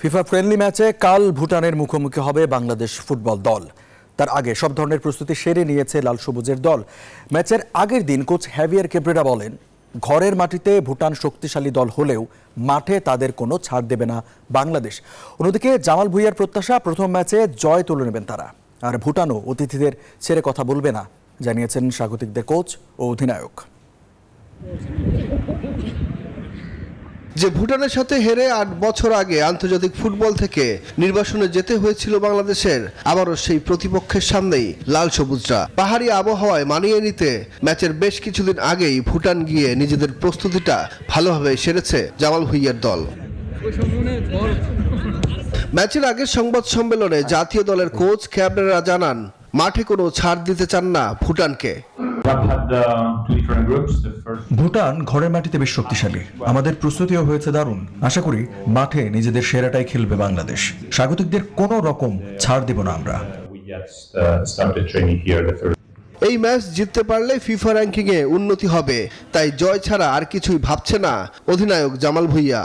FIFA friendly ম্যাচে কাল ভুটানের মুখোমুখি হবে বাংলাদেশ ফুটবল দল। তার আগে সব ধরনের প্রস্তুতি সেরে নিয়েছে লাল সবুজের দল। ম্যাচের আগের দিন কোচ হ্যাভিয়ার কেব্রেরা বলেন, ঘরের মাটিতে ভুটান শক্তিশালী দল হলেও মাঠে তাদের কোনো ছাড় দেবে না বাংলাদেশ। অন্যদিকে জামাল ভুঁইয়ার প্রত্যাশা, প্রথম ম্যাচে জয় তুলে নেবেন তারা। আর ভুটানও অতিথিদের ছেড়ে কথা বলবে না, জানিয়েছেন স্বাগতিকদের কোচ ও অধিনায়ক। যে ভুটানের সাথে হেরে ৮ বছর আগে আন্তর্জাতিক ফুটবল থেকে নির্বাসনে যেতে হয়েছিল বাংলাদেশের, আবারও সেই প্রতিপক্ষের সামনেই লাল সবুজরা পাহাড়ি আবহাওয়ায় মানিয়ে নিতে ম্যাচের বেশ কিছুদিন আগেই ভুটান গিয়ে নিজেদের প্রস্তুতিটা ভালোভাবে সেরেছে জামাল ভুঁইয়ার দল। ম্যাচের আগের সংবাদ সম্মেলনে জাতীয় দলের কোচ ক্যাবরেরা জানান, মাঠে কোনো ছাড় দিতে চান না ভুটানকে। ভুটান ঘরের মাটিতে বেশ শক্তিশালী, আমাদের প্রস্তুতিও হয়েছে দারুণ। আশা করি মাঠে নিজেদের সেরাটাই খেলবে বাংলাদেশ। স্বাগতিকদের কোনো রকম ছাড় দিব না আমরা। এই ম্যাচ জিততে পারলে ফিফা র্যাঙ্কিং এ উন্নতি হবে, তাই জয় ছাড়া আর কিছুই ভাবছে না অধিনায়ক জামাল ভুঁইয়া।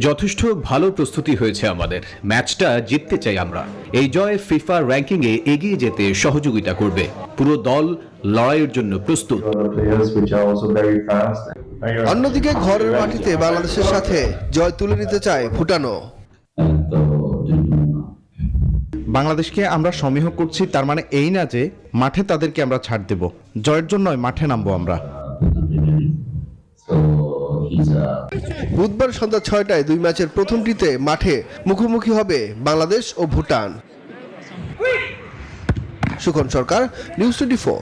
যথেষ্ট ভালো প্রস্তুতি হয়েছে আমাদের, ম্যাচটা জিততে চাই আমরা। এই জয় ফিফা র্যাঙ্কিং এ এগিয়ে যেতে সহযোগিতা করবে। পুরো দল লড়াইয়ের জন্য প্রস্তুত। অন্যদিকে ঘরের মাটিতে বাংলাদেশের সাথে জয় তুলে নিতে চায় ভুটানও। বাংলাদেশকে আমরা সমীহ করছি, তার মানে এই না যে মাঠে তাদেরকে আমরা ছাড় দেব। জয়ের জন্য মাঠে নামবো আমরা। বুধবার সন্ধ্যা ৬টায় দুই ম্যাচের প্রথমটিতে মাঠে মুখোমুখি হবে বাংলাদেশ ও ভুটান। সুখন সরকার, নিউজ 24।